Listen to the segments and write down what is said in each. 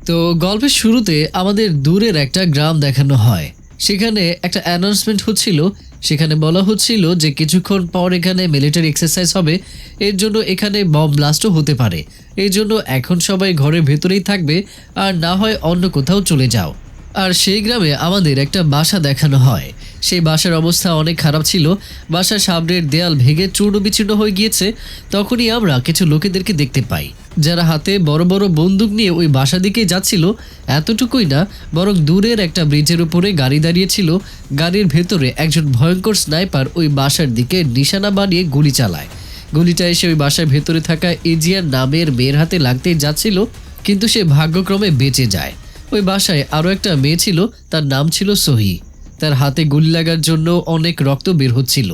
তো গল্পের শুরুতে আমাদের দূরের একটা গ্রাম দেখানো হয়। সেখানে একটা অ্যানাউন্সমেন্ট হচ্ছিল। সেখানে বলা হচ্ছিল যে কিছুক্ষণ পর এখানে মিলিটারি এক্সারসাইজ হবে, এর জন্য এখানে বম ব্লাস্টও হতে পারে। এই জন্য এখন সবাই ঘরের ভেতরেই থাকবে, আর না হয় অন্য কোথাও চলে যাও। আর সেই গ্রামে আমাদের একটা বাসা দেখানো হয়। সেই বাসার অবস্থা অনেক খারাপ ছিল। বাসার সামনের দেয়াল ভেঙে চূর্ণ বিচূর্ণ হয়ে গিয়েছে। তখনই আমরা কিছু লোকেদেরকে দেখতে পাই, যারা হাতে বড় বড় বন্দুক নিয়ে ওই বাসা দিকেই যাচ্ছিল। এতটুকুই না, বরং দূরের একটা ব্রিজের উপরে গাড়ি দাঁড়িয়েছিল। গাড়ির ভেতরে একজন ভয়ঙ্কর স্নাইপার ওই বাসার দিকে নিশানা বানিয়ে গুলি চালায়। গুলিটা এসে ওই বাসার ভেতরে থাকা এজিয়ান নামের মেয়ের হাতে লাগতেই যাচ্ছিল, কিন্তু সে ভাগ্যক্রমে বেঁচে যায়। ওই বাসায় আরও একটা মেয়ে ছিল, তার নাম ছিল সহি। তার হাতে গুলি লাগার জন্য অনেক রক্ত বের হচ্ছিল।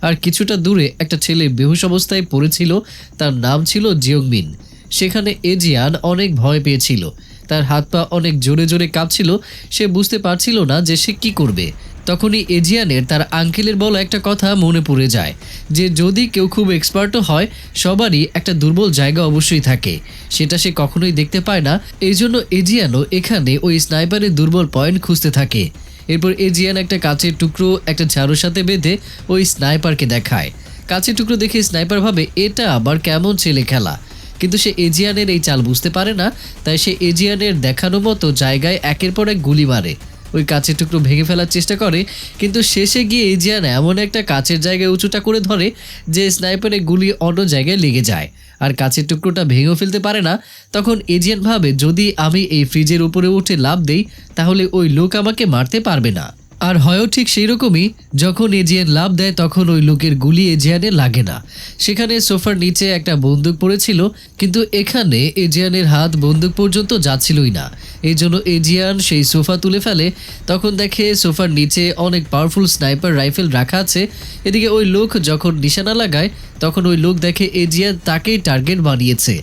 আর কিছুটা দূরে একটা ছেলে বেহুশ অবস্থায় পড়েছিল, তার নাম ছিল জিয়ংমিন। সেখানে এজিয়ান অনেক ভয় পেয়েছিল। তার হাত পা অনেক জোরে জোরে কাঁপছিল। সে বুঝতে পারছিল না যে সে কি করবে। তখনই এজিয়ানের তার আঙ্কেলের বলা একটা কথা মনে পড়ে যায়, যে যদি কেউ খুব এক্সপার্টও হয়, সবারই একটা দুর্বল জায়গা অবশ্যই থাকে, সেটা সে কখনোই দেখতে পায় না। এই জন্য এজিয়ানও এখানে ওই স্নাইপারের দুর্বল পয়েন্ট খুঁজতে থাকে। এরপর এজিয়ান একটা কাচের টুকরো একটা ঝাড়ুর সাথে বেঁধে ওই স্নাইপারকে দেখায়। কাচের টুকরো দেখে স্নাইপার ভাবে এটা আবার কেমন ছেলে খেলা, কিন্তু সে এজিয়ানের এই চাল বুঝতে পারে না। তাই সে এজিয়ানের দেখানো মতো জায়গায় একের পর এক গুলি মারে। ওই কাচের টুকরো ভেঙে ফেলার চেষ্টা করে, কিন্তু শেষে গিয়ে এজিয়ান এমন একটা কাচের জায়গায় উঁচুটা করে ধরে যে স্নাইপারের গুলি অন্য জায়গায় লেগে যায়, আর কাচের টুকরোটা ভেঙেও ফেলতে পারে না। তখন এজিয়ান ভাবে যদি আমি এই ফ্রিজের উপরে উঠে লাফ দেই, তাহলে ওই লোক আমাকে মারতে পারবে না। আর হয়ও ঠিক সেই রকমই, যখন এজিয়ান লাফ দেয় তখন ওই লোকের গুলি এজিয়ানের লাগে না। সেখানে সোফার নিচে একটা বন্দুক পড়েছিল, কিন্তু এখানে এজিয়ানের হাত বন্দুক পর্যন্ত যাচ্ছিলই না। এই জন্য এজিয়ান সেই সোফা তুলে ফেলে। তখন দেখে সোফার নিচে অনেক পাওয়ারফুল স্নাইপার রাইফেল রাখা আছে। এদিকে ওই লোক যখন নিশানা লাগায়, তখন ওই লোক দেখে এজিয়ান তাকেই টার্গেট বানিয়েছে।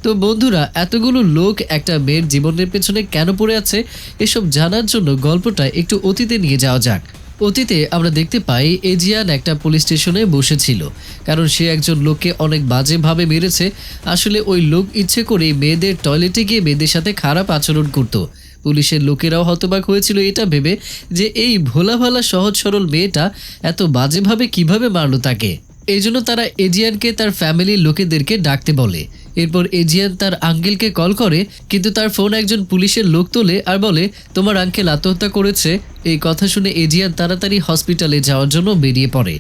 তো বন্ধুরা, এতগুলো লোক একটা মেয়ের জীবনের পেছনে কেন পড়ে আছে, এসব জানার জন্য গল্পটা একটু অতীতে নিয়ে যাওয়া যাক। অতীতে আমরা দেখতে পাই এজিয়ান একটা পুলিশ স্টেশনে বসেছিল, কারণ সে একজন লোককে অনেক বাজেভাবে মেরেছে। আসলে ওই লোক ইচ্ছে করে মেয়েদের টয়লেটে গিয়ে মেয়েদের সাথে খারাপ আচরণ করত। পুলিশের লোকেরাও হতবাক হয়েছিল এটা ভেবে যে এই ভোলা ভালা সহজ সরল মেয়েটা এত বাজেভাবে কিভাবে মারলো তাকে। এই জন্য তারা এজিয়ানকে তার ফ্যামিলির লোকেদেরকে ডাকতে বলে। এরপর এজিয়ান তার আঙ্কেলকে কল করে, কিন্তু তার ফোন একজন পুলিশের লোক তোলে আর বলে তোমার আঙ্কেল আত্মহত্যা করেছে। এই কথা শুনে এজিয়ান তাড়াতাড়ি হসপিটালে যাওয়ার জন্য বেরিয়ে পড়ে।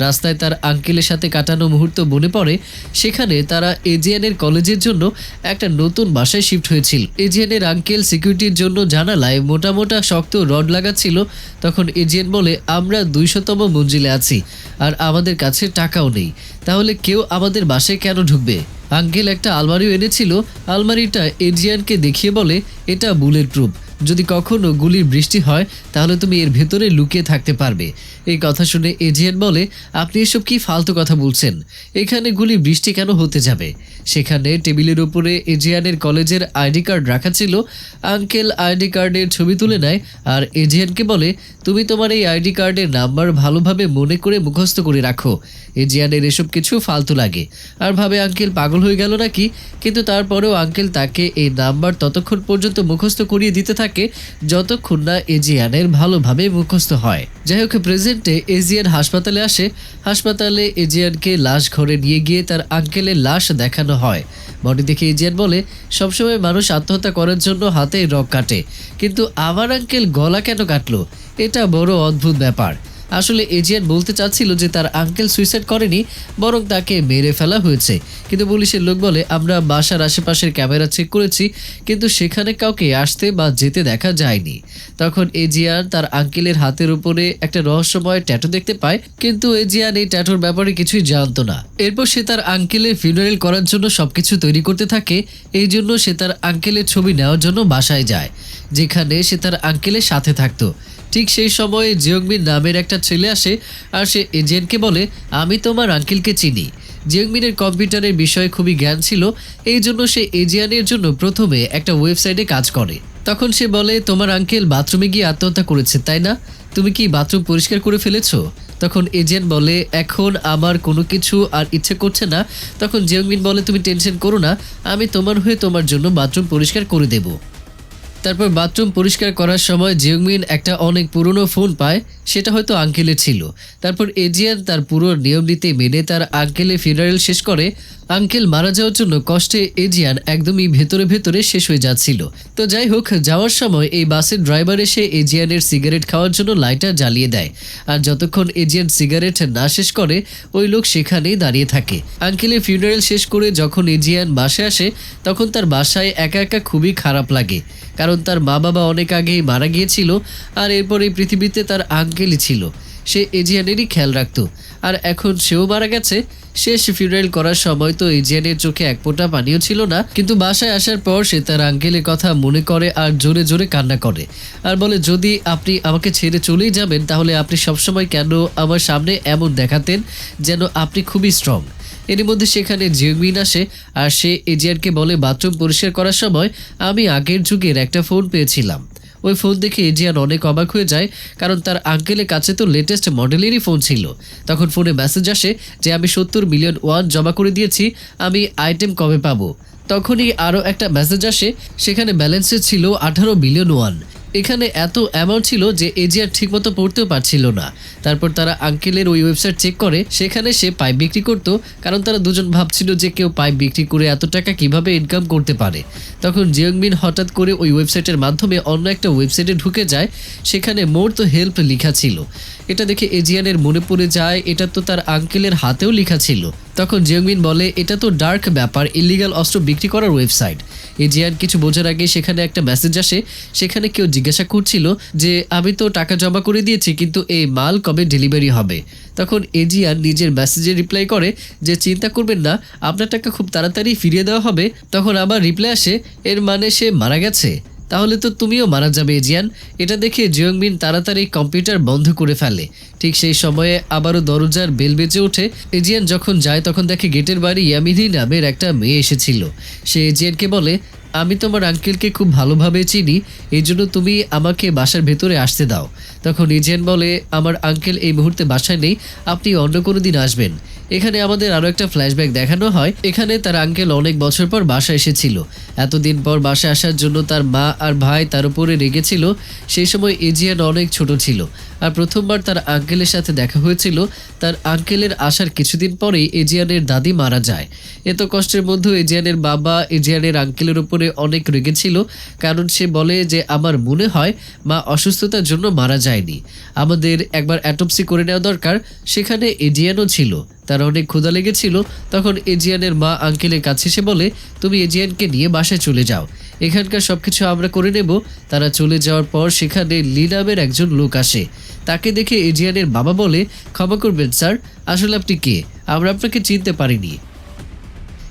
রাস্তায় তার আঙ্কেলের সাথে কাটানো মুহূর্ত মনে পড়ে। সেখানে তারা এজিয়ানের কলেজের জন্য একটা নতুন বাসায় শিফট হয়েছিল। এজিয়ানের আঙ্কেল সিকিউরিটির জন্য জানালায় মোটা মোটা শক্ত রড লাগাচ্ছিল। তখন এজিয়ান বলে আমরা 200তম মঞ্জিলে আছি, আর আমাদের কাছে টাকাও নেই, তাহলে কেউ আমাদের বাসায় কেন ঢুকবে। আঙ্কেল একটা আলমারিও এনেছিল। আলমারিটা এজিয়ানকে দেখিয়ে বলে এটা বুলেট প্রুফ, যদি কখনো গুলির বৃষ্টি হয় তাহলে তুমি এর ভেতরে লুকিয়ে থাকতে পারবে। এই কথা শুনে এজিয়ান বলে আপনি এসব কি ফালতু কথা বলছেন, এখানে গুলি বৃষ্টি কেন হতে যাবে। সেখানে টেবিলের উপরে এজিয়ানের কলেজের আইডি কার্ড রাখা ছিল। আঙ্কেল আইডি কার্ডের ছবি তুলে নেয় আর এজিয়ানকে বলে তুমি তোমার এই আইডি কার্ডের নাম্বার ভালোভাবে মনে করে মুখস্থ করে রাখো। এজিয়ানের এসব কিছু ফালতু লাগে আর ভাবে আঙ্কেল পাগল হয়ে গেল নাকি, কিন্তু তারপরেও আঙ্কেল তাকে এই নাম্বার ততক্ষণ পর্যন্ত মুখস্থ করিয়ে দিতে থাকে যতক্ষণ না এজিয়ানের ভালোভাবে মুখস্থ হয়। যাই হোক, প্রেজেন্টে এজিয়ান হাসপাতালে আসে। হাসপাতালে এজিয়ানকে লাশ ঘরে নিয়ে গিয়ে তার আঙ্কেলের লাশ দেখানো হয়। বডি দেখে এজিয়ান বলে সবসময় মানুষ আত্মহত্যা করার জন্য হাতে রগ কাটে, কিন্তু আমার আঙ্কেল গলা কেন কাটলো, এটা বড় অদ্ভুত ব্যাপার। আসলে এজিয়ান বলতে চাচ্ছিল যে তার আঙ্কেল সুইসাইড করেনি, বরং তাকে মেরে ফেলা হয়েছে। কিন্তু পুলিশের লোক বলে আমরা বাসার আশেপাশের ক্যামেরা চেক করেছি, কিন্তু সেখানে কাউকে আসতে বা যেতে দেখা যায়নি। তখন এজিয়ান তার আঙ্কেলের হাতের উপরে একটা রহস্যময় ট্যাটু দেখতে পায়, কিন্তু এজিয়ান এই ট্যাটুর ব্যাপারে কিছুই জানতো না। এরপর সে তার আঙ্কেলের ফিউনারেল করার জন্য সবকিছু তৈরি করতে থাকে। এই জন্য সে তার আঙ্কেলের ছবি নেওয়ার জন্য বাসায় যায়, যেখানে সে তার আঙ্কেলের সাথে থাকতো। ঠিক সেই সময়ে জিয়ংমিন নামের একটা ছেলে আসে আর সে এজিয়ানকে বলে আমি তোমার আঙ্কেলকে চিনি। জিয়ংমিনের কম্পিউটারের বিষয়ে খুবই জ্ঞান ছিল, এই জন্য সে এজিয়ানের জন্য প্রথমে একটা ওয়েবসাইটে কাজ করে। তখন সে বলে তোমার আঙ্কেল বাথরুমে গিয়ে আত্মহত্যা করেছে তাই না, তুমি কি বাথরুম পরিষ্কার করে ফেলেছো। তখন এজিয়ান বলে এখন আমার কোনো কিছু আর ইচ্ছে করছে না। তখন জিয়ংমিন বলে তুমি টেনশন করো না, আমি তোমার হয়ে তোমার জন্য বাথরুম পরিষ্কার করে দেব। তারপর বাথরুম পরিষ্কার করার সময় জিওংমিন একটা অনেক পুরনো ফোন পায়, সেটা হয়তো আঙ্কেলের ছিল। তারপর এজিয়ান তার পুরো নিয়ম নীতি মেনে তার আঙ্কেলের ফিনারেল শেষ করে। আঙ্কেল মারা যাওয়ার জন্য কষ্টে এজিয়ান একদমই ভেতরে ভেতরে শেষ হয়ে যাচ্ছিল। তো যাই হোক, যাওয়ার সময় এই বাসের ড্রাইভার এসে এজিয়ানের সিগারেট খাওয়ার জন্য লাইটার জ্বালিয়ে দেয়। আর যতক্ষণ এজিয়ান সিগারেট না শেষ করে ওই লোক সেখানেই দাঁড়িয়ে থাকে। আঙ্কেলের ফিনারেল শেষ করে যখন এজিয়ান বাসায় আসে তখন তার বাসায় একা একা খুবই খারাপ লাগে, কারণ তার মা বাবা অনেক আগেই মারা গিয়েছিল আর এরপর এই পৃথিবীতে তার আঙ্কেলই ছিল। সে এজিয়ানেরই খেয়াল রাখতো, আর এখন সেও মারা গেছে। শেষ ফিউনারেল করার সময় তো এজিয়ানের চোখে এক ফোঁটা পানিও ছিল না, কিন্তু বাসায় আসার পর সে তার আঙ্কেলের কথা মনে করে আর জোরে জোরে কান্না করে আর বলে, যদি আপনি আমাকে ছেড়ে চলেই যাবেন তাহলে আপনি সবসময় কেন আমার সামনে এমন দেখাতেন যেন আপনি খুবই স্ট্রং। এর মধ্যে সেখানে জিওংমিন আসে আর সে এজিয়ানকে বলে, বাথরুম পরিষ্কার করার সময় আমি আগের যুগের একটা ফোন পেয়েছিলাম। ওই ফোন দেখে এজিয়ান অনেক অবাক হয়ে যায়, কারণ তার আঙ্কেলের কাছে তো লেটেস্ট মডেলেরই ফোন ছিল। তখন ফোনে মেসেজ আসে যে আমি 70 মিলিয়ন ওয়ান জমা করে দিয়েছি, আমি আইটেম কবে পাবো। তখনই আরও একটা মেসেজ আসে, সেখানে ব্যালেন্সে ছিল 18 বিলিয়ন ওয়ান। এখানে এত অ্যামাউন্ট ছিল যে এজিয়ার ঠিকমতো পড়তেও পারছিল না। তারপর তারা আঙ্কেলের ওই ওয়েবসাইট চেক করে, সেখানে সে পাইপ বিক্রি করতো, কারণ তারা দুজন ভাবছিল যে কেউ পাইপ বিক্রি করে এত টাকা কিভাবে ইনকাম করতে পারে। তখন জিওংমিন হঠাৎ করে ওই ওয়েবসাইটের মাধ্যমে অন্য একটা ওয়েবসাইটে ঢুকে যায়, সেখানে মোর তো হেল্প লেখা ছিল। এটা দেখে এজিয়ানের মনে পড়ে যায় এটা তো তার আঙ্কেলের হাতেও লেখা ছিল। তখন জিওংমিন বলে, এটা তো ডার্ক ব্যাপার, ইলিগাল অস্ত্র বিক্রি করার ওয়েবসাইট। এজিয়ান কিছু বোঝার আগে সেখানে একটা মেসেজ আসে, সেখানে কেউ জিজ্ঞাসা করছিল যে আমি তো টাকা জমা করে দিয়েছি, কিন্তু এই মাল কবে ডেলিভারি হবে। তখন এজিয়ান নিজের মেসেজে রিপ্লাই করে যে চিন্তা করবেন না, আপনার টাকা খুব তাড়াতাড়ি ফিরিয়ে দেওয়া হবে। তখন আবার রিপ্লাই আসে, এর মানে সে মারা গেছে, তাহলে তো তুমিও মারা যাবে এজিয়ান। এটা দেখে জিওংমিন তাড়াতাড়ি কম্পিউটার বন্ধ করে ফেলে। ঠিক সেই সময়ে আবারও দরজার বেল বেজে ওঠে। এজিয়ান যখন যায় তখন দেখে গেটের বাড়ি ইয়ামিনী নামের একটা মেয়ে এসেছিল। সে এজিয়ানকে বলে, আমি তোমার আঙ্কেলকে খুব ভালোভাবে চিনি, এই জন্য তুমি আমাকে বাসার ভেতরে আসতে দাও। তখন এজিয়ান বলে, আমার আঙ্কেল এই মুহূর্তে বাসায় নেই, আপনি অন্য কোনো দিন আসবেন। এখানে আমাদের আরও একটা ফ্ল্যাশব্যাক দেখানো হয়। এখানে তার আঙ্কেল অনেক বছর পর বাসায় এসেছিল। এতদিন পর বাসায় আসার জন্য তার মা আর ভাই তার উপরে রেগেছিল। সেই সময় এজিয়ান অনেক ছোট ছিল, আর প্রথমবার তার আঙ্কেলের সাথে দেখা হয়েছিল। তার আঙ্কেলের আসার কিছুদিন পরেই এজিয়ানের দাদি মারা যায়। এত কষ্টের মধ্যেও এজিয়ানের বাবা এজিয়ানের আঙ্কেলের উপরে অনেক রেগেছিল, কারণ সে বলে যে আমার মনে হয় মা অসুস্থতার জন্য মারা যায়নি, আমাদের একবার অ্যাটপসি করে নেওয়া দরকার। সেখানে এজিয়ানও ছিল, তার অনেক ক্ষুধা লেগেছিল। তখন এজিয়ানের মা আঙ্কেলের কাছে এসে বলে, তুমি এজিয়ানকে নিয়ে বাসায় চলে যাও, এখানকার সবকিছু আমরা করে নেব। তারা চলে যাওয়ার পর সেখানে লি নামের একজন লোক আসে। তাকে দেখে এজিয়ানের বাবা বলে, ক্ষমা করবেন স্যার, আসলে আপনি কে, আমরা আপনাকে চিনতে পারিনি।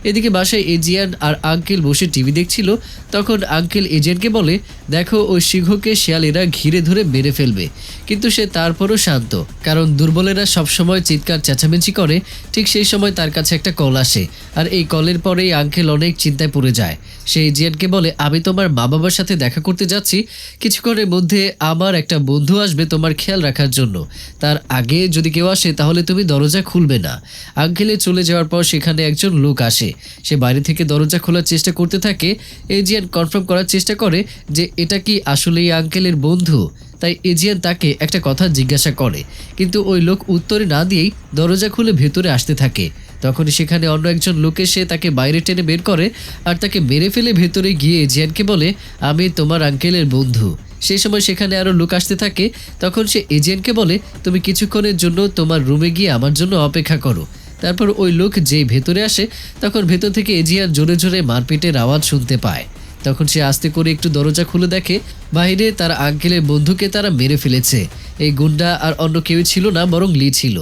এদিকে বাসায় এজিয়ান আর আঙ্কেল বসে টিভি দেখছিল। তখন আঙ্কেল এজিয়ানকে বলে, দেখো ওই সিংহকে শিয়ালেরা ঘিরে ধরে মেরে ফেলবে, কিন্তু সে তারপরও শান্ত, কারণ দুর্বলেরা সবসময় চিৎকার চেঁচামেচি করে। ঠিক সেই সময় তার কাছে একটা কল আসে, আর এই কলের পরেই আঙ্কেল অনেক চিন্তায় পড়ে যায়। সে এজিয়ানকে বলে, আমি তোমার মা বাবার সাথে দেখা করতে যাচ্ছি, কিছুক্ষণের মধ্যে আমার একটা বন্ধু আসবে তোমার খেয়াল রাখার জন্য, তার আগে যদি কেউ আসে তাহলে তুমি দরজা খুলবে না। আঙ্কেলে চলে যাওয়ার পর সেখানে একজন লোক আসে, সে বাইরে থেকে দরজা খোলার চেষ্টা করতে থাকে। এজিয়ান কনফার্ম করার চেষ্টা করে যে এটা কি আসলেই আঙ্কেলের বন্ধু, তাই এজিয়ান তাকে একটা কথা জিজ্ঞাসা করে, কিন্তু ওই লোক উত্তরে না দিয়েই দরজা খুলে ভেতরে আসতে থাকে। তখনই সেখানে অন্য একজন লোক এসে তাকে বাইরে টেনে বের করে আর তাকে মেরে ফেলে ভেতরে গিয়ে এজিয়ানকে বলে, আমি তোমার আঙ্কেলের বন্ধু। সেই সময় সেখানে আরও লোক আসতে থাকে। তখন সে এজিয়ানকে বলে, তুমি কিছুক্ষণের জন্য তোমার রুমে গিয়ে আমার জন্য অপেক্ষা করো। তারপর ওই লোক যেই ভেতরে আসে তখন ভেতর থেকে এজিয়ান জোরে জোরে মারপিটের আওয়াজ শুনতে পায়। তখন সে আস্তে করে একটু দরজা খুলে দেখে বাইরে তার আঙ্কেলের বন্ধুকে তারা মেরে ফেলেছে। এই গুন্ডা আর অন্য কেউ ছিল না, বরং লি ছিল।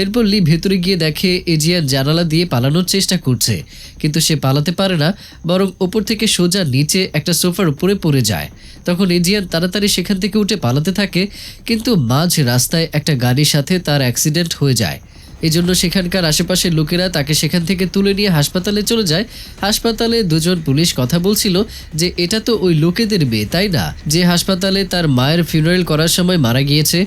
এরপর লি ভেতরে গিয়ে দেখে এজিয়ান জানালা দিয়ে পালানোর চেষ্টা করছে, কিন্তু সে পালাতে পারে না, বরং ওপর থেকে সোজা নিচে একটা সোফার উপরে পড়ে যায়। তখন এজিয়ান তাড়াতাড়ি সেখান থেকে উঠে পালাতে থাকে, কিন্তু মাঝ রাস্তায় একটা গাড়ির সাথে তার অ্যাক্সিডেন্ট হয়ে যায়। এজন্য সেখানকার আশেপাশের লোকেরা তাকে সেখান থেকে তুলে নিয়ে হাসপাতালে চলে যায়। হাসপাতালে দুজন পুলিশ কথা বলছিল যে এটা তো ওই লোকেদের মেয়ে, তাই না, যে হাসপাতালে তার মায়ের ফিউনারেল করার সময় মারা গিয়েছে।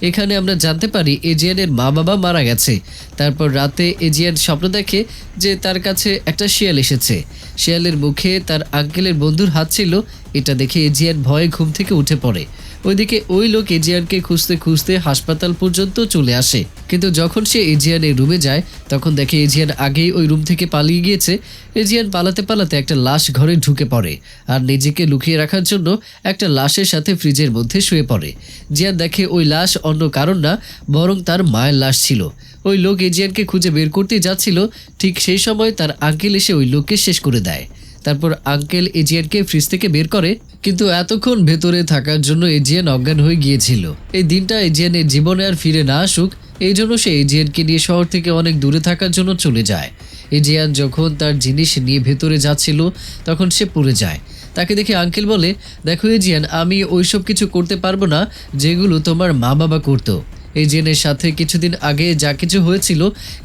এখানে আমরা জানতে পারি এজিয়ানের মা বাবা মারা গেছে। তারপর রাতে এজিয়ান স্বপ্ন দেখে যে তার কাছে একটা শিয়াল এসেছে। শিয়ালের মুখে তার আঙ্কেলের বন্ধুর হাত ছিল। এটা দেখে এজিয়ান ভয়ে ঘুম থেকে উঠে পড়ে। ওইদিকে ওই লোক এজিয়ানকে খুঁজতে খুঁজতে হাসপাতাল পর্যন্ত চলে আসে, কিন্তু যখন সে এজিয়ানের রুমে যায় তখন দেখে এজিয়ান আগেই ওই রুম থেকে পালিয়ে গিয়েছে। এজিয়ান পালাতে পালাতে একটা লাশ ঘরে ঢুকে পড়ে আর নিজেকে লুকিয়ে রাখার জন্য একটা লাশের সাথে ফ্রিজের মধ্যে শুয়ে পড়ে। জিয়ান দেখে ওই লাশ অন্য কারণ না, বরং তার মায়ের লাশ ছিল। ওই লোক এজিয়ানকে খুঁজে বের করতে যাচ্ছিল, ঠিক সেই সময় তার আঙ্কেল এসে ওই লোককে শেষ করে দেয়। তারপর আঙ্কেল এজিয়ানকে ফ্রিজ থেকে বের করে, কিন্তু এতক্ষণ ভেতরে থাকার জন্য এজিয়ান অজ্ঞান হয়ে গিয়েছিল। এই দিনটা এজিয়ানের জীবনে আর ফিরে না আসুক, এই জন্য সে এজিয়ানকে নিয়ে শহর থেকে অনেক দূরে থাকার জন্য চলে যায়। এজিয়ান যখন তার জিনিস নিয়ে ভেতরে যাচ্ছিল তখন সে পড়ে যায়। তাকে দেখে আঙ্কেল বলে, দেখো এজিয়ান, আমি ওইসব কিছু করতে পারবো না যেগুলো তোমার মা বাবা করতো। এজিয়ানের সাথে কিছুদিন আগে যা কিছু হয়েছিল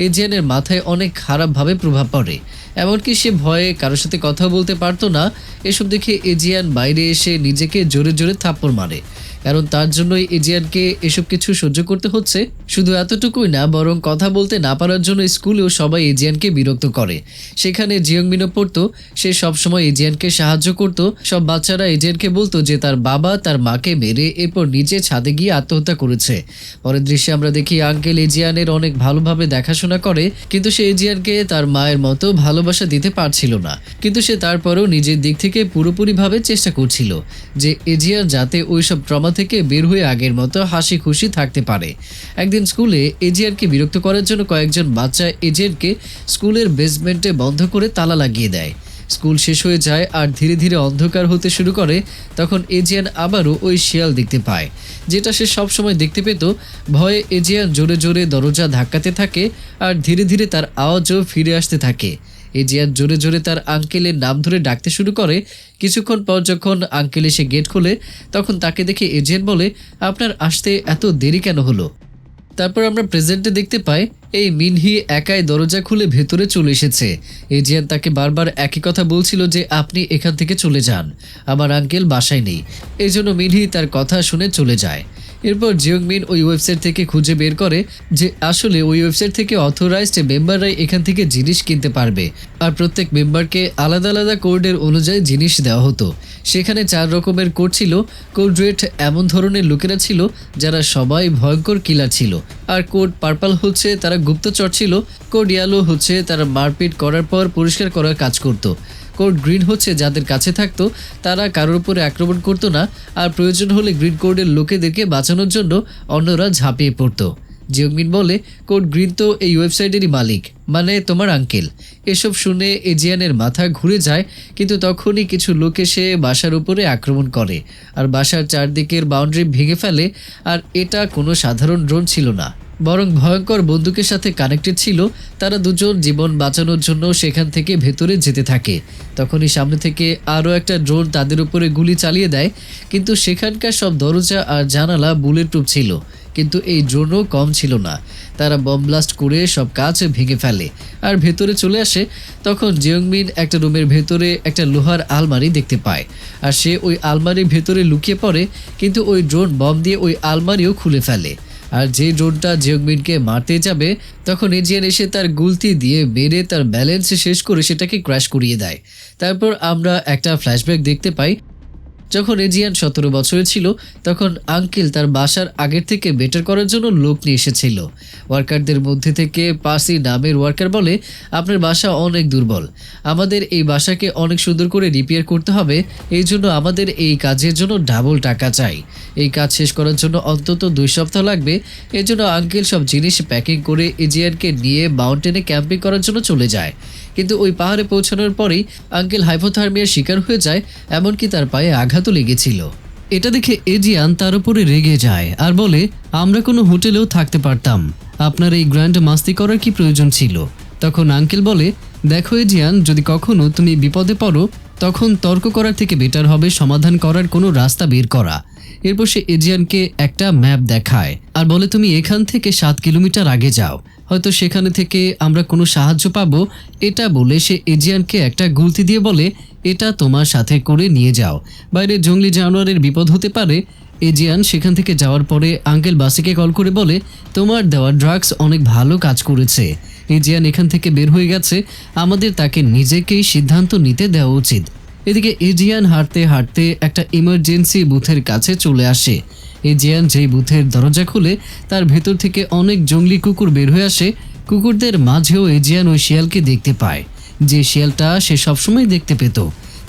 এজিয়ানের মাথায় অনেক খারাপভাবে প্রভাব পড়ে, এমনকি সে ভয়ে কারোর সাথে কথা বলতে পারতো না। এসব দেখে এজিয়ান বাইরে এসে নিজেকে জোরে জোরে থাপ্পড় মারে, কারণ তার জন্যই এজিয়ানকে এসব কিছু সহ্য করতে হচ্ছে। শুধু এতটুকুই না, বরং কথা বলতে না পারার জন্য স্কুলেও সবাই এজিয়ানকে বিরক্ত করে। সেখানে জিয়ংমিনও পড়তো, সে সবসময় এজিয়ানকে সাহায্য করত। সব বাচ্চারা এজিয়ানকে বলতো যে তার বাবা তার মাকে মেরে এরপর নিচে ছাদে গিয়ে আত্মহত্যা করেছে। পরের দৃশ্যে আমরা দেখি আঙ্কেল এজিয়ানের অনেক ভালোভাবে দেখাশোনা করে, কিন্তু সে এজিয়ানকে তার মায়ের মতো ভালোবাসা দিতে পারছিল না। কিন্তু সে তারপরেও নিজের দিক থেকে পুরোপুরিভাবে চেষ্টা করছিল যে এজিয়ান যাতে ওইসব ট্রমা থেকে বের হয়ে আগের মতো হাসি খুশি থাকতে পারে। একদিন স্কুলে এজিয়ানকে বিরক্ত করার জন্য কয়েকজন বাচ্চা এজিয়ানকে স্কুলের বেসমেন্টে বন্ধ করে তালা লাগিয়ে দেয়। স্কুল শেষ হয়ে যায় আর ধীরে ধীরে অন্ধকার হতে শুরু করে। তখন এজিয়ান আবারও ওই শিয়াল দেখতে পায়, যেটা সে সবসময় দেখতে পেত। ভয়ে এজিয়ান জোরে জোরে দরজা ধাক্কাতে থাকে আর ধীরে ধীরে তার আওয়াজও ফিরে আসতে থাকে। এজিয়ান জোরে জোরে তার আঙ্কেলের নাম ধরে ডাকতে শুরু করে। কিছুক্ষণ পর যখন আঙ্কেল এসে গেট খোলে তখন তাকে দেখে এজিয়ান বলে, আপনার আসতে এত দেরি কেন হলো? তারপর আমরা প্রেজেন্টে দেখতে পাই এই মিনহি একাই দরজা খুলে ভেতরে চলে এসেছে। এজিয়ান তাকে বারবার একই কথা বলছিল যে আপনি এখান থেকে চলে যান, আমার আঙ্কেল বাসায় নেই। এই জন্য মিনহি তার কথা শুনে চলে যায়। এরপর জিয়ংমিন ওই ওয়েবসাইট থেকে খুঁজে বের করে যে আসলে ওই ওয়েবসাইট থেকে অথরাইজড মেম্বাররাই এখান থেকে জিনিস কিনতে পারবে, আর প্রত্যেক মেম্বারকে আলাদা আলাদা কোডের অনুযায়ী জিনিস দেওয়া হতো। সেখানে 4 রকমের কোড ছিল। কোড রেড এমন ধরনের লোকেরা ছিল যারা সবাই ভয়ঙ্কর কিলার ছিল, আর কোড পার্পল হচ্ছে তারা গুপ্তচর ছিল। কোড ইয়েলো হচ্ছে তারা মারপিট করার পর পরিষ্কার করার কাজ করত। কোড গ্রিন হচ্ছে যাদের কাছে থাকতো তারা কারোর উপরে আক্রমণ করতো না, আর প্রয়োজন হলে গ্রিন কোডের লোকেদেরকে বাঁচানোর জন্য অন্যরা ঝাঁপিয়ে পড়তো। জিয়ংমিন বলে, কোড গ্রিন তো এই ওয়েবসাইটেরই মালিক, মানে তোমার আঙ্কেল। এসব শুনে এজিয়ানের মাথা ঘুরে যায়, কিন্তু তখনই কিছু লোক এসে বাসার উপরে আক্রমণ করে আর বাসার চারদিকের বাউন্ডারি ভেঙে ফেলে। আর এটা কোনো সাধারণ ড্রোন ছিল না, বরং ভয়ঙ্কর বন্দুকের সাথে কানেক্টেড ছিল। তারা দুজন জীবন বাঁচানোর জন্য সেখান থেকে ভেতরে যেতে থাকে। তখনই সামনে থেকে আরও একটা ড্রোন তাদের উপরে গুলি চালিয়ে দেয়, কিন্তু সেখানকার সব দরজা আর জানালা বুলেট প্রুফ ছিল। কিন্তু এই ড্রোনও কম ছিল না, তারা বম ব্লাস্ট করে সব কাজ ভেঙে ফেলে আর ভেতরে চলে আসে। তখন জিয়ংমিন একটা রুমের ভেতরে একটা লোহার আলমারি দেখতে পায়, আর সে ওই আলমারির ভেতরে লুকিয়ে পড়ে, কিন্তু ওই ড্রোন বম দিয়ে ওই আলমারিও খুলে ফেলে। আর যে ড্রোনটা জিয়ংমিনকে মারতে যাবে তখন এজিয়ান এসে তার গুলতি দিয়ে মেরে তার ব্যালেন্স শেষ করে সেটাকে ক্র্যাশ করিয়ে দেয়। তারপর আমরা একটা ফ্ল্যাশব্যাক দেখতে পাই। যখন এজিয়ান 17 বছরের ছিল তখন আঙ্কেল তার বাসার আগের থেকে বেটার করার জন্য লোক নিয়ে এসেছিল। ওয়ার্কারদের মধ্যে থেকে পাসি নামের ওয়ার্কার বলে, আপনার বাসা অনেক দুর্বল, আমাদের এই বাসাকে অনেক সুন্দর করে রিপেয়ার করতে হবে, এই জন্য আমাদের এই কাজের জন্য ডাবল টাকা চাই। এই কাজ শেষ করার জন্য অন্তত 2 সপ্তাহ লাগবে। এই জন্য আঙ্কেল সব জিনিস প্যাকিং করে এজিয়ানকে নিয়ে মাউন্টেনে ক্যাম্পিং করার জন্য চলে যায়। কিন্তু ওই পাহাড়ে পৌঁছানোর পরেই আঙ্কেল হাইপোথার্মিয়ার শিকার হয়ে যায়, এমনকি তার পায়ে আঘাতও লেগেছিল। এটা দেখে এজিয়ান তার উপরে রেগে যায় আর বলে, আমরা কোনো হোটেলেও থাকতে পারতাম, আপনার এই গ্র্যান্ড মাস্তি করার কি প্রয়োজন ছিল? তখন আঙ্কেল বলে, দেখো এজিয়ান, যদি কখনো তুমি বিপদে পড়ো তখন তর্ক করার থেকে বেটার হবে সমাধান করার কোনো রাস্তা বের করা। এরপর সে এজিয়ানকে একটা ম্যাপ দেখায় আর বলে, তুমি এখান থেকে 7 কিলোমিটার আগে যাও, হয়তো সেখানে থেকে আমরা কোনো সাহায্য পাবো। এটা বলে সে এজিয়ানকে একটা গুলতি দিয়ে বলে, এটা তোমার সাথে করে নিয়ে যাও, বাইরে জঙ্গলি জানোয়ারের বিপদ হতে পারে। এজিয়ান সেখান থেকে যাওয়ার পরে আঙ্কেল বাসিকে কল করে বলে, তোমার দেওয়া ড্রাগস অনেক ভালো কাজ করেছে। এজিয়ান এখান থেকে বের হয়ে গেছে, আমাদের তাকে নিজেকেই সিদ্ধান্ত নিতে দেওয়া উচিত। এদিকে এজিয়ান হাঁটতে হাঁটতে একটা ইমার্জেন্সি বুথের কাছে চলে আসে। এজিয়ান যেই বুথের দরজা খুলে তার ভেতর থেকে অনেক জঙ্গলি কুকুর বের হয়ে আসে। কুকুরদের মাঝেও এজিয়ান ওই শিয়ালকে দেখতে পায়, যে শিয়ালটা সে সবসময় দেখতে পেত।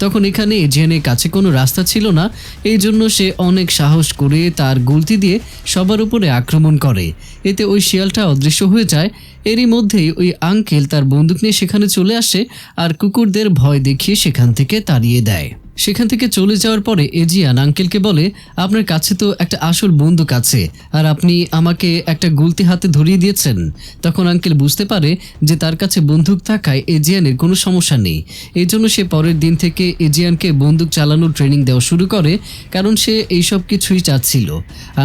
তখন এখানে এজিয়ানের কাছে কোনো রাস্তা ছিল না, এই জন্য সে অনেক সাহস করে তার গুলতি দিয়ে সবার উপরে আক্রমণ করে। এতে ওই শিয়ালটা অদৃশ্য হয়ে যায়। এরই মধ্যেই ওই আঙ্কেল তার বন্দুক নিয়ে সেখানে চলে আসে আর কুকুরদের ভয় দেখিয়ে সেখান থেকে তাড়িয়ে দেয়। সেখান থেকে চলে যাওয়ার পরে এজিয়ান আঙ্কেলকে বলে, আপনার কাছে তো একটা আসল বন্দুক আছে আর আপনি আমাকে একটা গুলতি হাতে ধরিয়ে দিয়েছেন। তখন আঙ্কেল বুঝতে পারে যে তার কাছে বন্দুক থাকায় এজিয়ানের কোনো সমস্যা নেই। এই জন্য সে পরের দিন থেকে এজিয়ানকে বন্দুক চালানোর ট্রেনিং দেওয়া শুরু করে, কারণ সে এইসব কিছুই চাচ্ছিল।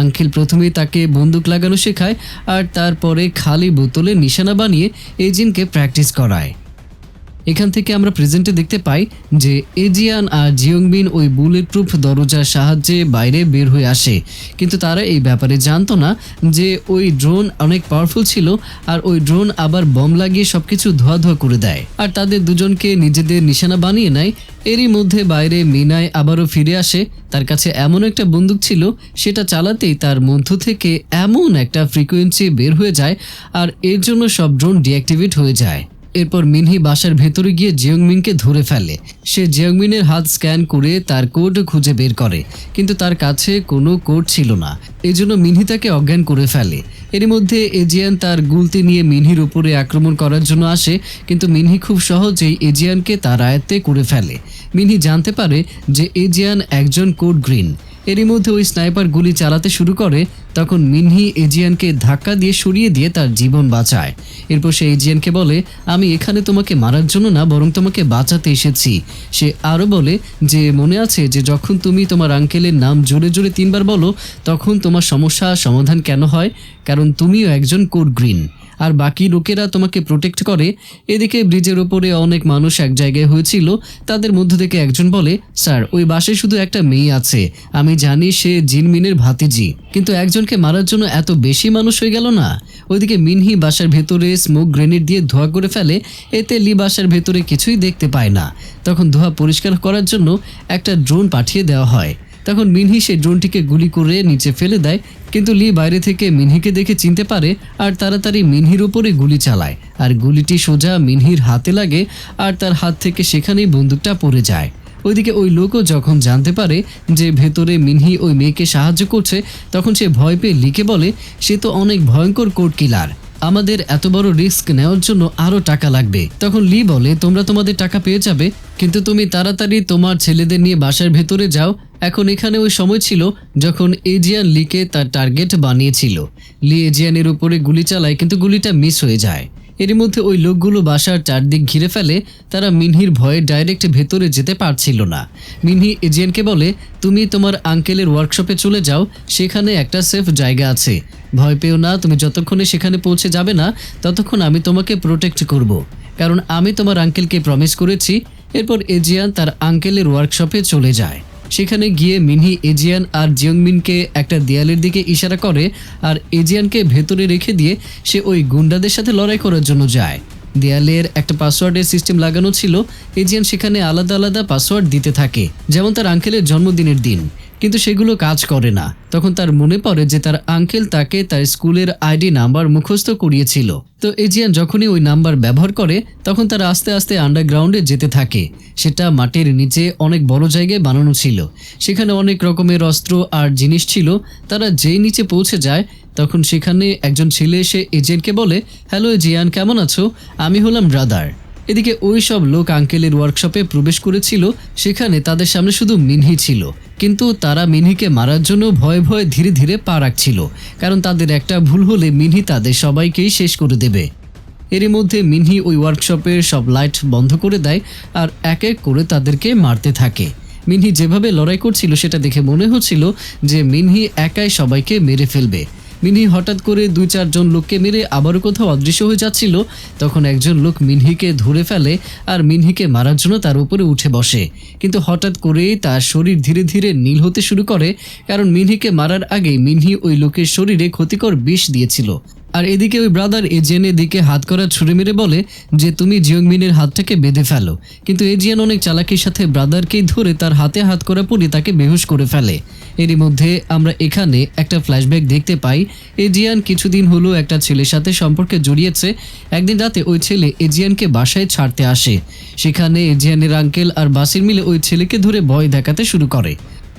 আঙ্কেল প্রথমেই তাকে বন্দুক লাগানো শেখায় আর তারপরে খালি বোতলে নিশানা বানিয়ে এজিয়ানকে প্র্যাকটিস করায়। এখান থেকে আমরা প্রেজেন্টে দেখতে পাই যে এজিয়ান আর জিয়ংবিন ওই বুলেট প্রুফ দরজার সাহায্যে বাইরে বের হয়ে আসে, কিন্তু তারা এই ব্যাপারে জানতো না যে ওই ড্রোন অনেক পাওয়ারফুল ছিল আর ওই ড্রোন আবার বম লাগিয়ে সবকিছু ধোয়া ধোয়া করে দেয় আর তাদের দুজনকে নিজেদের নিশানা বানিয়ে নেয়। এরই মধ্যে বাইরে মিনাই আবারও ফিরে আসে। তার কাছে এমন একটা বন্দুক ছিল, সেটা চালাতেই তার মধ্য থেকে এমন একটা ফ্রিকোয়েন্সি বের হয়ে যায় আর এর জন্য সব ড্রোন ডিঅ্যাক্টিভেট হয়ে যায়। এরপর মিনহি বাসার ভেতরে গিয়ে জিয়ংমিনকে ধরে ফেলে। সে জিয়ংমিনের হাত স্ক্যান করে তার কোড খুঁজে বের করে, কিন্তু তার কাছে কোনো কোড ছিল না। এই জন্য মিনহি তাকে অজ্ঞান করে ফেলে। এর মধ্যে এজিয়ান তার গুলতি নিয়ে মিনহির উপরে আক্রমণ করার জন্য আসে, কিন্তু মিনহি খুব সহজেই এজিয়ানকে তার আয়ত্তে করে ফেলে। মিনহি জানতে পারে যে এজিয়ান একজন কোড গ্রিন। এরই মধ্যে ওই স্নাইপার গুলি চালাতে শুরু করে। তখন মিনহি এজিয়ানকে ধাক্কা দিয়ে সরিয়ে দিয়ে তার জীবন বাঁচায়। এরপর সে এজিয়ানকে বলে, আমি এখানে তোমাকে মারার জন্য না, বরং তোমাকে বাঁচাতে এসেছি। সে আরও বলে যে মনে আছে যে যখন তুমি তোমার আঙ্কেলের নাম জোরে জোরে 3 বার বলো, তখন তোমার সমস্যা সমাধান কেন হয়? কারণ তুমিও একজন কোড গ্রিন আর বাকি লোকেরা তোমাকে প্রোটেক্ট করে। এদিকে ব্রিজের ওপরে অনেক মানুষ এক জায়গায় হয়েছিল। তাদের মধ্য থেকে একজন বলে, স্যার ওই বাসে শুধু একটা মেয়ে আছে, আমি জানি সে জিনমিনের ভাতিজি, কিন্তু একজনকে মারার জন্য এত বেশি মানুষ হয়ে গেল না? ওইদিকে মিনহি বাসার ভেতরে স্মোক গ্রেনেড দিয়ে ধোঁয়া করে ফেলে। এতে লি বাসার ভেতরে কিছুই দেখতে পায় না। তখন ধোঁয়া পরিষ্কার করার জন্য একটা ড্রোন পাঠিয়ে দেওয়া হয়। তখন মিনহি সেই ড্রোনটিকে গুলি করে নিচে ফেলে দেয়, কিন্তু লি বাইরে থেকে মিনহিকে দেখে চিনতে পারে আর তাড়াতাড়ি মিনহির উপরে গুলি চালায় আর গুলিটি সোজা মিনহির হাতে লাগে আর তার হাত থেকে সেখানেই বন্দুকটা পড়ে যায়। ওইদিকে ওই লোকও যখন জানতে পারে যে ভেতরে মিনহি ওই মেয়েকে সাহায্য করছে, তখন সে ভয় পেয়ে লিকে বলে, সে তো অনেক ভয়ঙ্কর কোড কিলার, আমাদের এত বড় রিস্ক নেওয়ার জন্য আরও টাকা লাগবে। তখন লি বলে, তোমরা তোমাদের টাকা পেয়ে যাবে, কিন্তু তুমি তাড়াতাড়ি তোমার ছেলেদের নিয়ে বাসার ভেতরে যাও। এখন এখানে ওই সময় ছিল যখন এজিয়ান লিকে তার টার্গেট বানিয়েছিল। লি এজিয়ানের উপরে গুলি চালায়, কিন্তু গুলিটা মিস হয়ে যায়। এর মধ্যে ওই লোকগুলো বাসার চারদিক ঘিরে ফেলে। তারা মিনহির ভয়ে ডাইরেক্ট ভেতরে যেতে পারছিল না। মিনহি এজিয়ানকে বলে, তুমি তোমার আঙ্কেলের ওয়ার্কশপে চলে যাও, সেখানে একটা সেফ জায়গা আছে, ভয় পেও না, তুমি যতক্ষণে সেখানে পৌঁছে যাবে না ততক্ষণ আমি তোমাকে প্রোটেক্ট করব, কারণ আমি তোমার আঙ্কেলকে প্রমিস করেছি। এরপর এজিয়ান তার আঙ্কেলের ওয়ার্কশপে চলে যায়। সেখানে গিয়ে মিনহি এজিয়ান আর জিয়ংমিনকে একটা দেয়ালের দিকে ইশারা করে আর এজিয়ানকে ভেতরে রেখে দিয়ে সে ওই গুন্ডাদের সাথে লড়াই করার জন্য যায়। দেয়ালের একটা পাসওয়ার্ডের সিস্টেম লাগানো ছিল। এজিয়ান সেখানে আলাদা আলাদা পাসওয়ার্ড দিতে থাকে, যেমন তার আঙ্কেলের জন্মদিনের দিন, কিন্তু সেগুলো কাজ করে না। তখন তার মনে পড়ে যে তার আঙ্কেল তাকে তার স্কুলের আইডি নাম্বার মুখস্থ করিয়েছিল। তো এজিয়ান যখনই ওই নাম্বার ব্যবহার করে, তখন তারা আস্তে আস্তে আন্ডারগ্রাউন্ডে যেতে থাকে। সেটা মাটির নিচে অনেক বড় জায়গায় বানানো ছিল। সেখানে অনেক রকমের অস্ত্র আর জিনিস ছিল। তারা যেই নিচে পৌঁছে যায়, তখন সেখানে একজন ছেলে এসে এজিয়ানকে বলে, হ্যালো এজিয়ান, কেমন আছো? আমি হলাম ব্রাদার। এদিকে ওই সব লোক আঙ্কেলের ওয়ার্কশপে প্রবেশ করেছিল। সেখানে তাদের সামনে শুধু মিনহি ছিল, কিন্তু তারা মিনহিকে মারার জন্য ভয়ে ভয়ে ধীরে ধীরে পা রাখছিল, কারণ তাদের একটা ভুল হলে মিনহি তাদের সবাইকেই শেষ করে দেবে। এরই মধ্যে মিনহি ওই ওয়ার্কশপের সব লাইট বন্ধ করে দেয় আর এক এক করে তাদেরকে মারতে থাকে। মিনহি যেভাবে লড়াই করছিল সেটা দেখে মনে হচ্ছিল যে মিনহি একাই সবাইকে মেরে ফেলবে। মিনহি হঠাৎ করে 2-4 জন লোককে মেরে আবারও কোথাও অদৃশ্য হয়ে যাচ্ছিল। তখন একজন লোক মিনহিকে ধরে ফেলে আর মিনহিকে মারার জন্য তার উপরে উঠে বসে। কিন্তু হঠাৎ করেই তার শরীর ধীরে ধীরে নীল হতে শুরু করে, কারণ মিনহিকে মারার আগে মিনহি ওই লোকের শরীরে ক্ষতিকর বিষ দিয়েছিল। আর এদিকে ওই ব্রাদার এজিয়ানের দিকে হাত করা ছুরি মেরে বলে যে তুমি জিওংমিনের হাতটাকে বেঁধে ফেলো। কিন্তু এজিয়ান অনেক চালাকির সাথে ব্রাদারকেই ধরে তার হাতে হাত করা পরে তাকে বেহুশ করে ফেলে। এরই মধ্যে আমরা এখানে একটা ফ্ল্যাশব্যাক দেখতে পাই। এজিয়ান কিছুদিন হলো একটা ছেলের সাথে সম্পর্কে জড়িয়েছে। একদিন রাতে ওই ছেলে এজিয়ানকে বাসায় ছাড়তে আসে। সেখানে এজিয়ানের আঙ্কেল আর বাসির মিলে ওই ছেলেকে ধরে ভয় দেখাতে শুরু করে।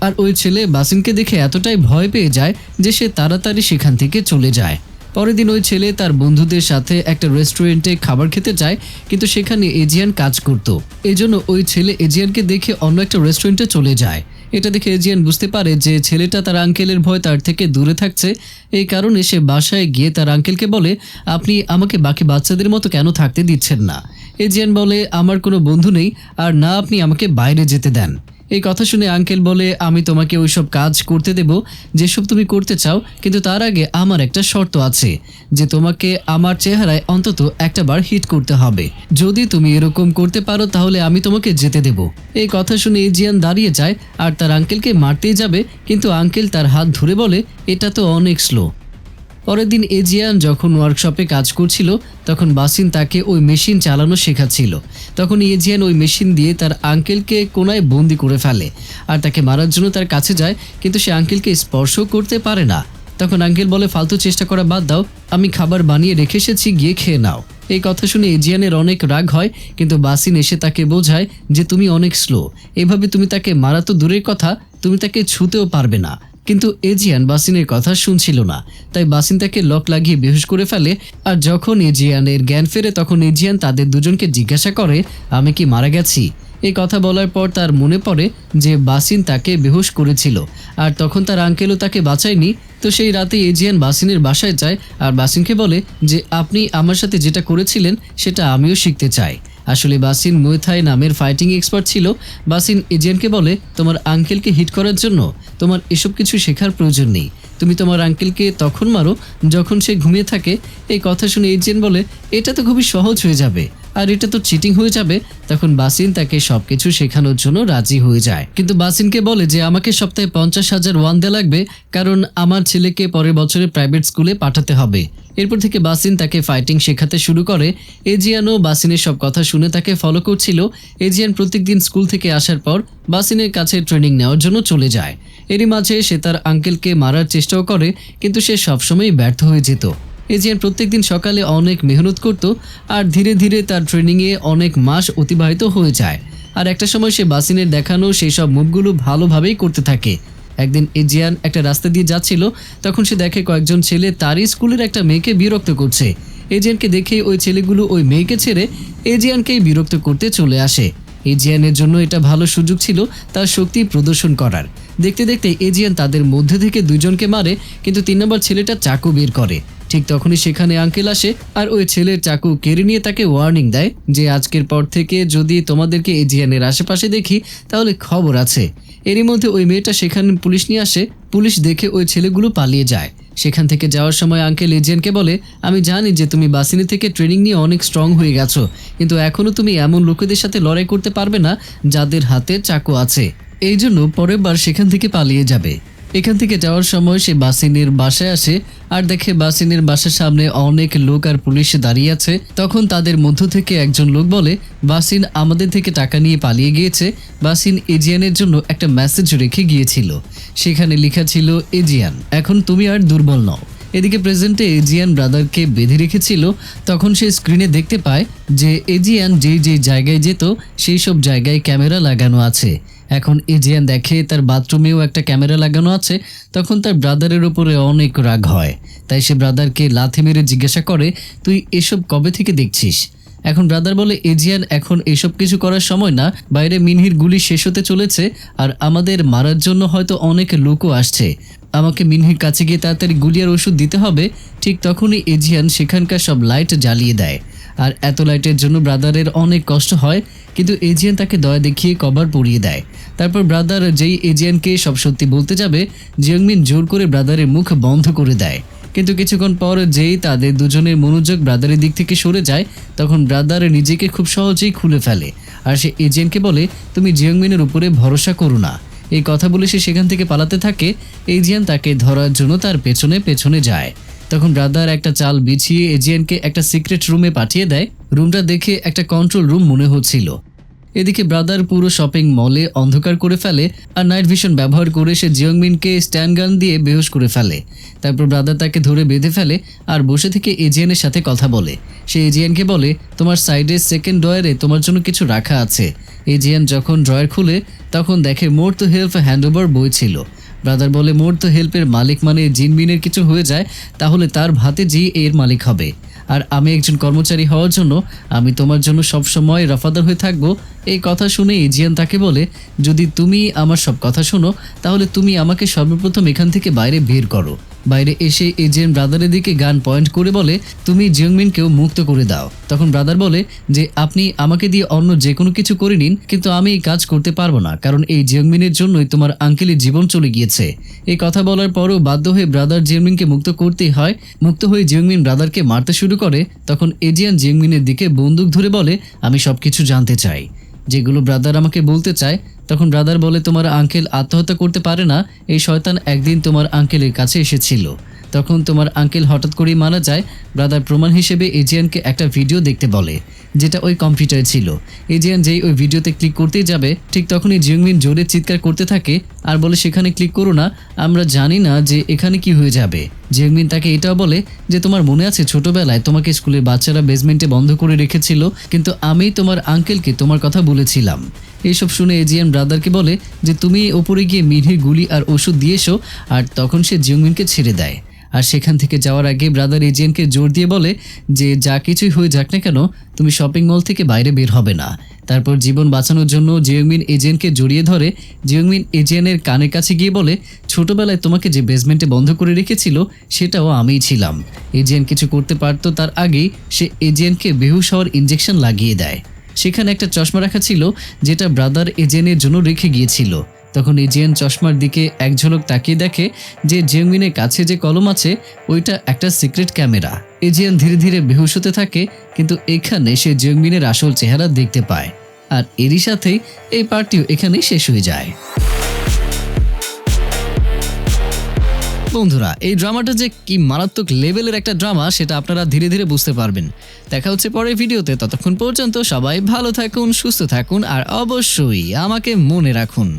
আর ওই ছেলে বাসিনকে দেখে এতটাই ভয় পেয়ে যায় যে সে তাড়াতাড়ি সেখান থেকে চলে যায়। পরের দিন ওই ছেলে তার বন্ধুদের সাথে একটা রেস্টুরেন্টে খাবার খেতে যায়, কিন্তু সেখানে এজিয়ান কাজ করত। এজন্য ওই ছেলে এজিয়ানকে দেখে অন্য একটা রেস্টুরেন্টে চলে যায়। এটা দেখে এজিয়ান বুঝতে পারে যে ছেলেটা তার আঙ্কেলের ভয় তার থেকে দূরে থাকছে। এই কারণে সে বাসায় গিয়ে তার আঙ্কেলকে বলে, আপনি আমাকে বাকি বাচ্চাদের মতো কেন থাকতে দিচ্ছেন না? এজিয়ান বলে, আমার কোনো বন্ধু নেই, আর না আপনি আমাকে বাইরে যেতে দেন। এই কথা শুনে আঙ্কেল বলে, আমি তোমাকে ওইসব কাজ করতে দেব যেসব তুমি করতে চাও, কিন্তু তার আগে আমার একটা শর্ত আছে যে তোমাকে আমার চেহারায় অন্তত একটা বার হিট করতে হবে। যদি তুমি এরকম করতে পারো তাহলে আমি তোমাকে যেতে দেব। এই কথা শুনে এজিয়ান দাঁড়িয়ে যায় আর তার আঙ্কেলকে মারতেই যাবে, কিন্তু আঙ্কেল তার হাত ধরে বলে, এটা তো অনেক স্লো। পরের দিন এজিয়ান যখন ওয়ার্কশপে কাজ করছিল তখন বাসিন তাকে ওই মেশিন চালানো শেখাচ্ছিল। তখন এজিয়ান ওই মেশিন দিয়ে তার আঙ্কেলকে কোনায় বন্দি করে ফেলে আর তাকে মারার জন্য তার কাছে যায়, কিন্তু সে আঙ্কেলকে স্পর্শ করতে পারে না। তখন আঙ্কেল বলে, ফালতু চেষ্টা করা বাদ দাও, আমি খাবার বানিয়ে রেখে এসেছি, গিয়ে খেয়ে নাও। এই কথা শুনে এজিয়ানের অনেক রাগ হয়, কিন্তু বাসিন এসে তাকে বোঝায় যে তুমি অনেক স্লো, এভাবে তুমি তাকে মারা তো দূরের কথা, তুমি তাকে ছুঁতেও পারবে না। কিন্তু এজিয়ান বাসিনের কথা শুনছিল না, তাই বাসিন তাকে লক লাগিয়ে বেহুশ করে ফেলে। আর যখন এজিয়ানের জ্ঞান ফেরে তখন এজিয়ান তাদের দুজনকে জিজ্ঞাসা করে, আমি কি মারা গেছি? এই কথা বলার পর তার মনে পড়ে যে বাসিন তাকে বেহুশ করেছিল আর তখন তার আঙ্কেলও তাকে বাঁচায়নি। তো সেই রাতে এজিয়ান বাসিনের বাসায় যায় আর বাসিনকে বলে যে আপনি আমার সাথে যেটা করেছিলেন সেটা আমিও শিখতে চাই। আসলে বাসিন মুয় থাই নামের ফাইটিং এক্সপার্ট ছিল। বাসিন এজিয়ানকে বলে, তোমার আঙ্কেলকে হিট করার জন্য তোমার এসব কিছু শেখার প্রয়োজন নেই, তুমি তোমার আঙ্কেলকে তখন মারো যখন সে ঘুমিয়ে থাকে। এই কথা শুনে এজিয়ান বলে, এটা তো খুবই সহজ হয়ে যাবে আর এটা তো চিটিং হয়ে যাবে। তখন বাসিন তাকে সবকিছু শেখানোর জন্য রাজি হয়ে যায়, কিন্তু বাসিনকে বলে যে আমাকে সপ্তাহে 50,000 ওয়ান দেয়া লাগবে, কারণ আমার ছেলেকে পরের বছরে প্রাইভেট স্কুলে পাঠাতে হবে। এরপর থেকে বাসিন তাকে ফাইটিং শেখাতে শুরু করে। এজিয়ানও বাসিনের সব কথা শুনে তাকে ফলো করছিল। এজিয়ান প্রত্যেকদিন স্কুল থেকে আসার পর বাসিনের কাছে ট্রেনিং নেওয়ার জন্য চলে যায়। এরই মাঝে সে তার আঙ্কেলকে মারার চেষ্টাও করে, কিন্তু সে সবসময় ব্যর্থ হয়ে যেত। এজিয়ান প্রত্যেকদিন সকালে অনেক মেহনত করত আর ধীরে ধীরে তার ট্রেনিংয়ে অনেক মাস অতিবাহিত হয়ে যায়। আর একটা সময় সে বাসিনের দেখানো সেই সব মুভগুলো ভালোভাবেই করতে থাকে। একদিন এজিয়ান একটা রাস্তা দিয়ে যাচ্ছিল, তখন সে দেখে কয়েকজন ছেলে তারই স্কুলের একটা মেয়েকে বিরক্ত করছে। এজিয়ানকে দেখে ওই ছেলেগুলো ওই মেয়েকে ছেড়ে এজিয়ানকেই বিরক্ত করতে চলে আসে। এজিয়ানের জন্য এটা ভালো সুযোগ ছিল তার শক্তি প্রদর্শন করার। দেখতে দেখতে এজিয়ান তাদের মধ্যে থেকে দুজনকে মারে, কিন্তু 3 নম্বর ছেলেটা চাকু বের করে। ঠিক তখনই সেখানে আঙ্কেল আসে আর ওই ছেলের চাকু কেড়ে নিয়ে তাকে ওয়ার্নিং দেয় যে আজকের পর থেকে যদি তোমাদেরকে এজিয়ানের আশেপাশে দেখি তাহলে খবর আছে। এরই মধ্যে ওই মেয়েটা সেখানে পুলিশ নিয়ে আসে। পুলিশ দেখে ওই ছেলেগুলো পালিয়ে যায়। সেখান থেকে যাওয়ার সময় আঙ্কেল এজিয়ানকে বলে, আমি জানি যে তুমি বাসিনি থেকে ট্রেনিং নিয়ে অনেক স্ট্রং হয়ে গেছো, কিন্তু এখনও তুমি এমন লোকেদের সাথে লড়াই করতে পারবে না যাদের হাতে চাকু আছে। এই জন্য পরের বার সেখান থেকে পালিয়ে যাবে। এখান থেকে যাওয়ার সময় সে বাসিনের বাসায় আসে আর দেখে বাসিনের বাসার সামনে অনেক লোক আর পুলিশ দাঁড়িয়ে আছে। তখন তাদের মধ্য থেকে একজন লোক বলে, বাসিন আমাদের থেকে টাকা নিয়ে পালিয়ে গিয়েছে। বাসিন এজিয়ানের জন্য একটা মেসেজ রেখে গিয়েছিল, সেখানে লেখা ছিল, এজিয়ান এখন তুমি আর দুর্বল নও। এদিকে প্রেজেন্টে এজিয়ান ব্রাদারকে বেঁধে রেখেছিল। তখন সে স্ক্রিনে দেখতে পায় যে এজিয়ান যেই জায়গায় যেত সেই সব জায়গায় ক্যামেরা লাগানো আছে। এখন এজিয়ান দেখে তার বাথরুমেও একটা ক্যামেরা লাগানো আছে। তখন তার ব্রাদারের উপরে অনেক রাগ হয়, তাই সে ব্রাদারকে লাথি মেরে জিজ্ঞাসা করে, তুই এসব কবে থেকে দেখছিস? এখন ব্রাদার বলে, এজিয়ান এখন এসব কিছু করার সময় না, বাইরে মিনহির গুলি শেষ হতে চলেছে আর আমাদের মারার জন্য হয়তো অনেক লোকও আসছে, আমাকে মিনহির কাছে গিয়ে তাড়াতাড়ি গুলি আর ওষুধ দিতে হবে। ঠিক তখনই এজিয়ান সেখানকার সব লাইট জ্বালিয়ে দেয় আর এত লাইটের জন্য ব্রাদারের অনেক কষ্ট হয়, কিন্তু এজিয়ান তাকে দয়া দেখিয়ে কভার পরিয়ে দেয়। তারপর ব্রাদার যেই এজিয়ানকে সব সত্যি বলতে যাবে, জিওংমিন জোর করে ব্রাদারের মুখ বন্ধ করে দেয়। কিন্তু কিছুক্ষণ পর যেই তাদের দুজনের মনোযোগ ব্রাদারের দিক থেকে সরে যায় তখন ব্রাদার নিজেকে খুব সহজেই খুলে ফেলে আর সে এজিয়ানকে বলে তুমি জিয়ংমিনের উপরে ভরসা করো না। এই কথা বলে সে সেখান থেকে পালাতে থাকে। এজিয়ান তাকে ধরার জন্য তার পেছনে পেছনে যায়। তখন ব্রাদার একটা চাল বিছিয়ে এজিয়ানকে একটা সিক্রেট রুমে পাঠিয়ে দেয়। রুমটা দেখে একটা কন্ট্রোল রুম মনে হচ্ছিল। এদিকে ব্রাদার পুরো শপিং মলে অন্ধকার করে ফেলে আর নাইট ভিশন ব্যবহার করে সে জিয়ংমিনকে স্ট্যান্ড গান দিয়ে বেহুশ করে ফেলে। তারপর ব্রাদার তাকে ধরে বেঁধে ফেলে আর বসে থেকে এজিয়ানের সাথে কথা বলে। সে এজিয়ানকে বলে তোমার সাইডের সেকেন্ড ড্রয়ারে তোমার জন্য কিছু রাখা আছে। এজিয়ান যখন ড্রয়ার খুলে তখন দেখে মোর টু হেল্প হ্যান্ডওভার বই ছিল। ব্রাদার বলে মোর টু হেল্পের মালিক মানে জিনমিনের কিছু হয়ে যায় তাহলে তার ভাতে জি এর মালিক হবে। আর আমি একজন কর্মচারী হওয়ার জন্য আমি তোমার জন্য সবসময় রফাদার হয়ে থাকবো। এই কথা শুনে এজিয়ান তাকে বলে যদি তুমি আমার সব কথা শোনো তাহলে তুমি আমাকে সর্বপ্রথম এখান থেকে বাইরে বের করো। বাইরে এসে এজিয়ান ব্রাদারের দিকে গান পয়েন্ট করে বলে তুমি জিয়ংমিনকেও মুক্ত করে দাও। তখন ব্রাদার বলে যে আপনি আমাকে দিয়ে অন্য যে কোনো কিছু করে নিন কিন্তু আমি এই কাজ করতে পারবো না কারণ এই জিয়ংমিনের জন্যই তোমার আঙ্কেলের জীবন চলে গিয়েছে। এই কথা বলার পরও বাধ্য হয়ে ব্রাদার জিয়ংমিনকে মুক্ত করতেই হয়। মুক্ত হয়ে জিয়ংমিন ব্রাদারকে মারতে শুরু করে। তখন এজিয়ান জিয়ংমিনের দিকে বন্দুক ধরে বলে আমি সবকিছু জানতে চাই যেগুলো ব্রাদার আমাকে বলতে চায়। তখন ব্রাদার বলে তোমার আঙ্কেল আত্মহত্যা করতে পারে না। এই শয়তান একদিন তোমার আঙ্কেলের কাছে এসেছিল তখন তোমার আঙ্কেল হঠাৎ করেই মারা যায়। ব্রাদার প্রমাণ হিসেবে এজিয়ানকে একটা ভিডিও দেখতে বলে যেটা ওই কম্পিউটারে ছিল। এজিয়ান যেই ওই ভিডিওতে ক্লিক করতেই যাবে ঠিক তখনই জিয়ংমিন জোরে চিৎকার করতে থাকে আর বলে সেখানে ক্লিক করো না, আমরা জানি না যে এখানে কি হয়ে যাবে। জিয়ংমিন তাকে এটাও বলে যে তোমার মনে আছে ছোটবেলায় তোমাকে স্কুলের বাচ্চারা বেসমেন্টে বন্ধ করে রেখেছিল কিন্তু আমি তোমার আঙ্কেলকে তোমার কথা বলেছিলাম। এইসব শুনে এজিয়ান ব্রাদারকে বলে যে তুমি ওপরে গিয়ে মিনহির গুলি আর ওষুধ দিয়ে এসো আর তখন সে জিয়ংমিনকে ছেড়ে দেয়। আর সেখান থেকে যাওয়ার আগে ব্রাদার এজিয়ানকে জোর দিয়ে বলে যে যা কিছুই হয়ে যাক না কেন তুমি শপিং মল থেকে বাইরে বের হবে না। তারপর জীবন বাঁচানোর জন্য জিয়ংমিন এজিয়ানকে জড়িয়ে ধরে। জিয়ংমিন এজিয়ানের কানের কাছে গিয়ে বলে ছোটবেলায় তোমাকে যে বেসমেন্টে বন্ধ করে রেখেছিল সেটাও আমিই ছিলাম। এজিয়ান কিছু করতে পারতো তার আগেই সে এজিয়ানকে বেহুশ হওয়ার ইঞ্জেকশন লাগিয়ে দেয়। সেখানে একটা চশমা রাখা ছিল যেটা ব্রাদার এজিয়ানের জন্য রেখে গিয়েছিল। তখন এজিয়ান চশমার দিকে এক ঝলক তাকিয়ে দেখে যে জিয়ংমিনের কাছে যে কলম আছে ওইটা একটা সিক্রেট ক্যামেরা। এজিয়ান ধীরে ধীরে বেহুশ হতে থাকে কিন্তু এখানে সে জিয়ংমিনের আসল চেহারা দেখতে পায়। আর এরই সাথেই এই পার্টিও এখানেই শেষ হয়ে যায়। বন্ধুরা এই ড্রামাটা যে কি মারাত্মক লেভেলের একটা ড্রামা সেটা আপনারা ধীরে ধীরে বুঝতে পারবেন। দেখা হচ্ছে পরের ভিডিওতে। ততক্ষণ পর্যন্ত সবাই ভালো থাকুন, সুস্থ থাকুন আর অবশ্যই আমাকে মনে রাখুন।